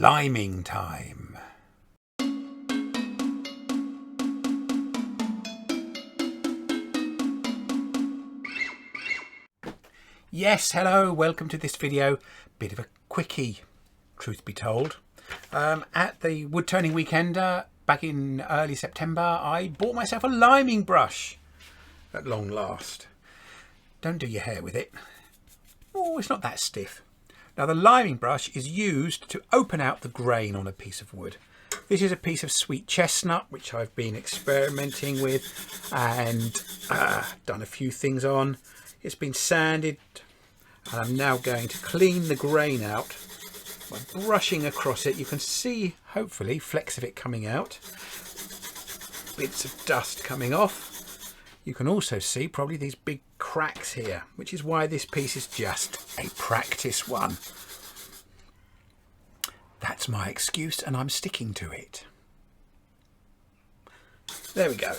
liming time. Yes, hello, welcome to this video. Bit of a quickie, truth be told. At the Woodturning weekender back in early September, I bought myself a liming brush at long last. Don't do your hair with it. Oh, it's not that stiff. Now the liming brush is used to open out the grain on a piece of wood. This is a piece of sweet chestnut which I've been experimenting with and done a few things on. It's been sanded and I'm now going to clean the grain out by brushing across it. You can see, hopefully, flecks of it coming out, bits of dust coming off. You can also see probably these big cracks here, which is why this piece is just a practice one. That's my excuse and I'm sticking to it. There we go.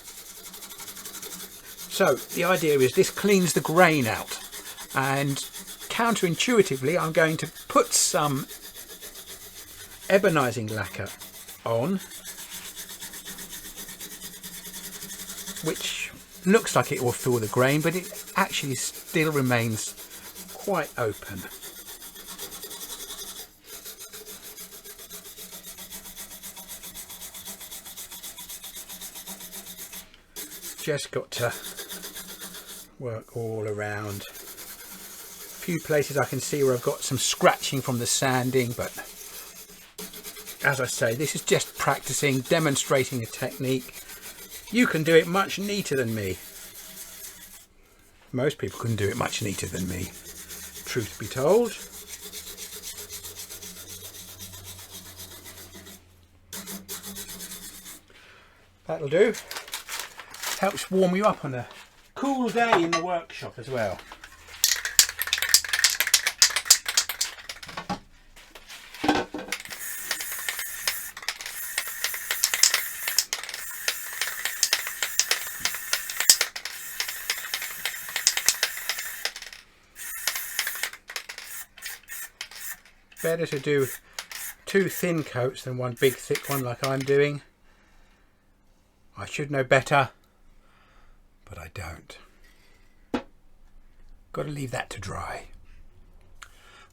So the idea is this cleans the grain out, and counterintuitively I'm going to put some ebonising lacquer on, which looks like it will fill the grain, but it actually still remains quite open. Just got to work all around. A few places I can see where I've got some scratching from the sanding, but as I say, this is just practicing, demonstrating a technique. You can do it much neater than me. Most people can do it much neater than me, truth be told. That'll do. Helps warm you up on a cool day in the workshop as well. Better to do 2 thin coats than 1 big thick one like I'm doing. I should know better, but I don't. Got to leave that to dry.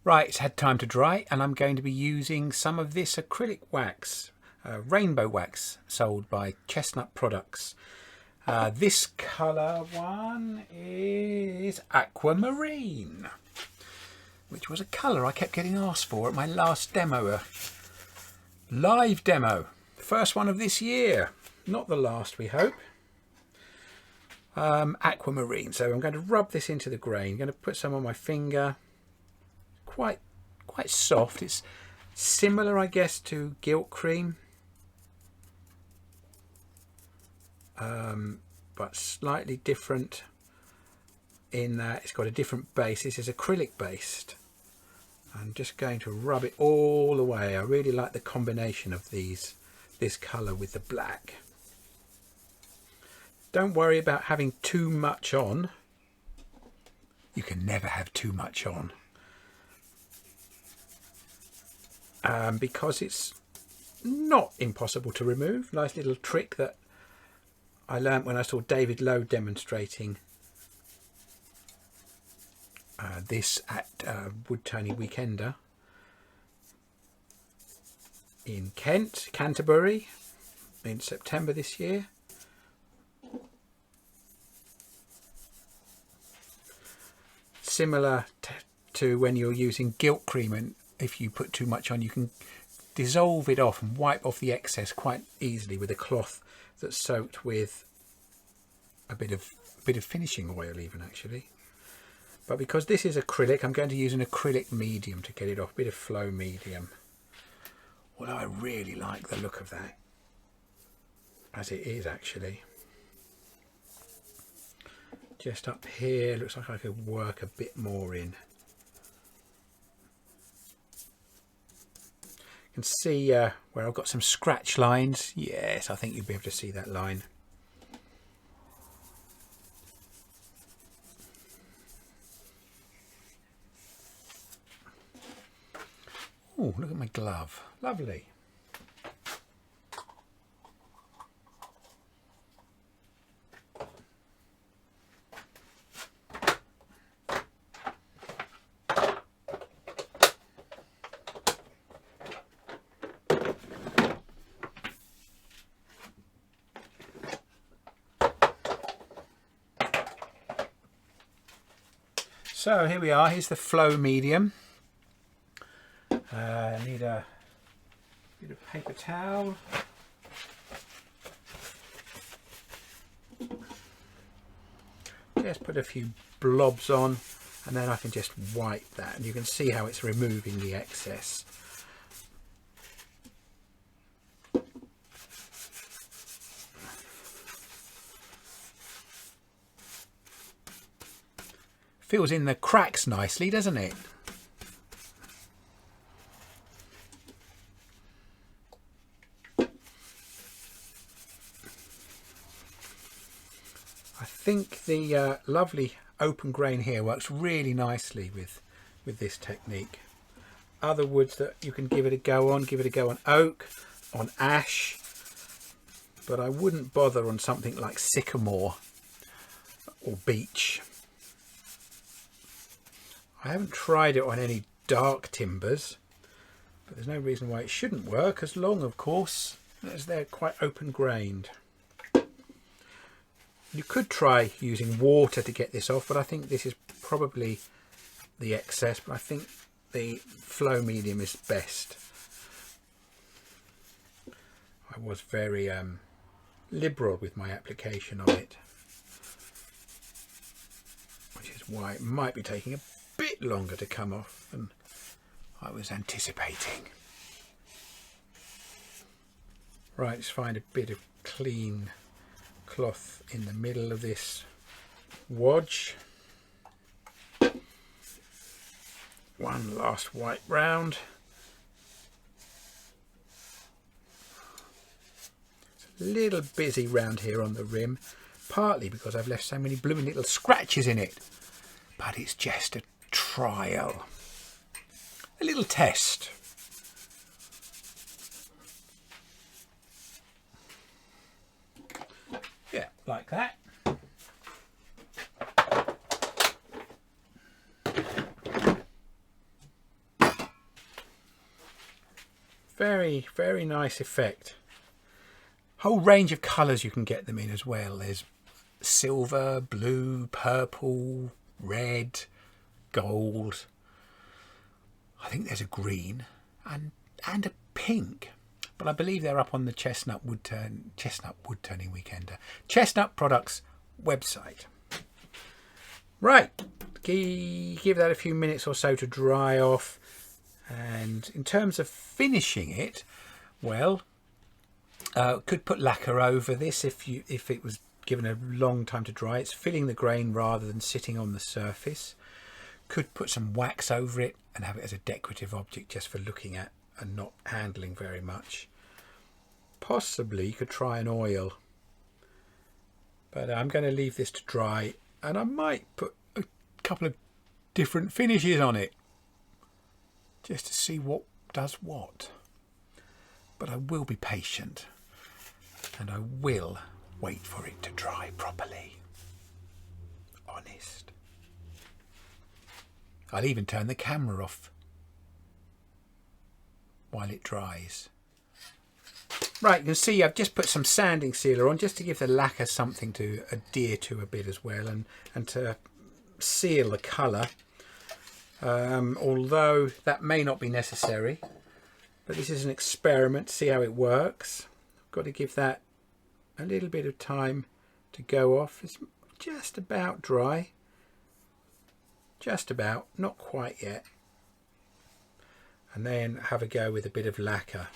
Right, it's had time to dry and I'm going to be using some of this acrylic wax, rainbow wax, sold by Chestnut Products. This colour one is aquamarine, which was a colour I kept getting asked for at my last demo, a live demo, first one of this year, not the last we hope. Aquamarine, so I'm going to rub this into the grain. I'm going to put some on my finger, quite soft. It's similar, I guess, to gilt cream, but slightly different in that it's got a different base. This is acrylic based. I'm just going to rub it all the way. I really like the combination of this colour with the black. Don't worry about having too much on. You can never have too much on. Because it's not impossible to remove. Nice little trick that I learned when I saw David Lowe demonstrating this at Woodturning Weekender in Canterbury in September this year. Similar to when you're using gilt cream, and if you put too much on you can dissolve it off and wipe off the excess quite easily with a cloth that's soaked with a bit of finishing oil even actually. But because this is acrylic, I'm going to use an acrylic medium to get it off, a bit of flow medium. Although I really like the look of that, as it is actually. Just up here, looks like I could work a bit more in. You can see where I've got some scratch lines. Yes, I think you'll be able to see that line. Ooh, Oh, look at my glove. Lovely. So here we are, here's the flow medium. I need a bit of paper towel. Just put a few blobs on and then I can just wipe that, and you can see how it's removing the excess. Fills in the cracks nicely, doesn't it? I think the lovely open grain here works really nicely with this technique. Other woods that you can give it a go on, oak, on ash, but I wouldn't bother on something like sycamore or beech. I haven't tried it on any dark timbers, but there's no reason why it shouldn't work, as long, of course, as they're quite open grained. You could try using water to get this off, but I think this is probably the excess, but I think the flow medium is best. I was very liberal with my application of it, which is why it might be taking a bit longer to come off than I was anticipating. Right, let's find a bit of clean cloth in the middle of this wodge. One last wipe round. It's a little busy round here on the rim, partly because I've left so many blooming little scratches in it, but it's just a trial, a little test. Yeah, like that. Very, very nice effect. Whole range of colours you can get them in as well. There's silver, blue, purple, red, gold. I think there's a green and a pink, but I believe they're up on the Chestnut Woodturning Weekender, Chestnut Products website. Right, give that a few minutes or so to dry off. And in terms of finishing it, well, could put lacquer over this if it was given a long time to dry. It's filling the grain rather than sitting on the surface. Could put some wax over it and have it as a decorative object just for looking at and not handling very much. Possibly you could try an oil, but I'm going to leave this to dry, and I might put a couple of different finishes on it just to see what does what. But I will be patient and I will wait for it to dry properly. Honest. I'll even turn the camera off while it dries. Right, you can see I've just put some sanding sealer on just to give the lacquer something to adhere to a bit as well, and to seal the colour. Although that may not be necessary, but this is an experiment to see how it works. I've got to give that a little bit of time to go off. It's just about dry. Just about, not quite yet. And then have a go with a bit of lacquer.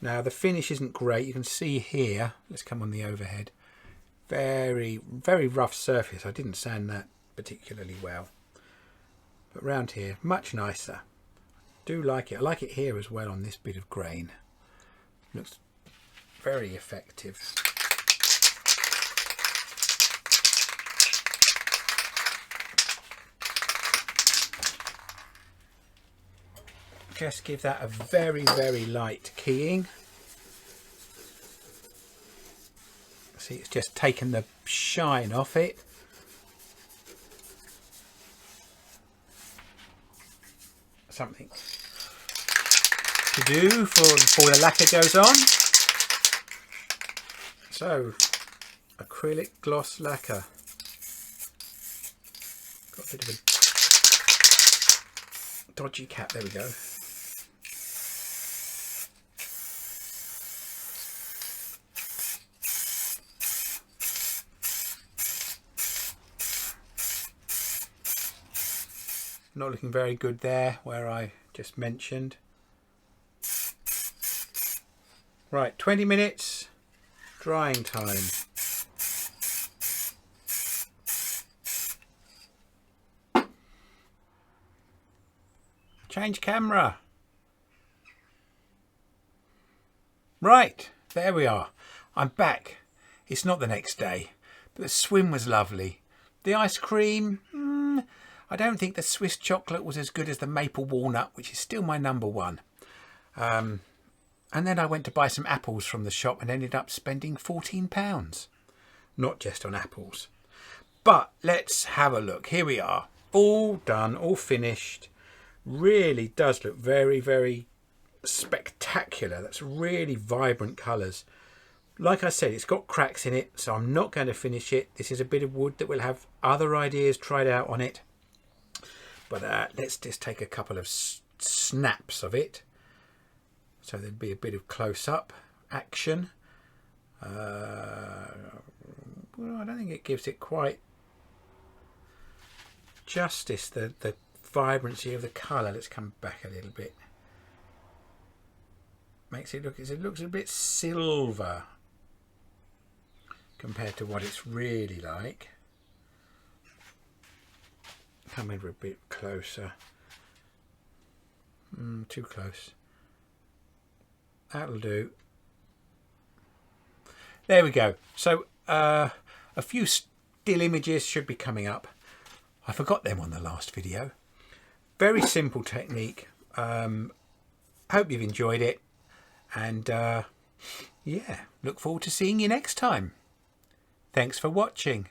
Now the finish isn't great. You can see here, let's come on the overhead, very, very rough surface. I didn't sand that particularly well. But round here, much nicer. Do like it. I like it here as well on this bit of grain. Looks very effective. Just give that a very, very light keying. See, it's just taken the shine off it. Something to do before the lacquer goes on. So, acrylic gloss lacquer. Got a bit of a dodgy cap, there we go. Not looking very good there where I just mentioned. Right, 20 minutes drying time. Change camera. Right, there we are. I'm back. It's not the next day, but the swim was lovely. The ice cream, I don't think the Swiss chocolate was as good as the maple walnut, which is still my number one. And then I went to buy some apples from the shop and ended up spending £14. Not just on apples. But let's have a look. Here we are. All done, all finished. Really does look very, very spectacular. That's really vibrant colours. Like I said, it's got cracks in it, so I'm not going to finish it. This is a bit of wood that will have other ideas tried out on it. But let's just take a couple of snaps of it. So there'd be a bit of close-up action. Well, I don't think it gives it quite justice, the vibrancy of the colour. Let's come back a little bit. Makes it look, it looks a bit silver compared to what it's really like. Come over a bit closer. Too close. That'll do. There we go. So a few still images should be coming up. I forgot them on the last video. Very simple technique. Hope you've enjoyed it. And yeah, look forward to seeing you next time. Thanks for watching.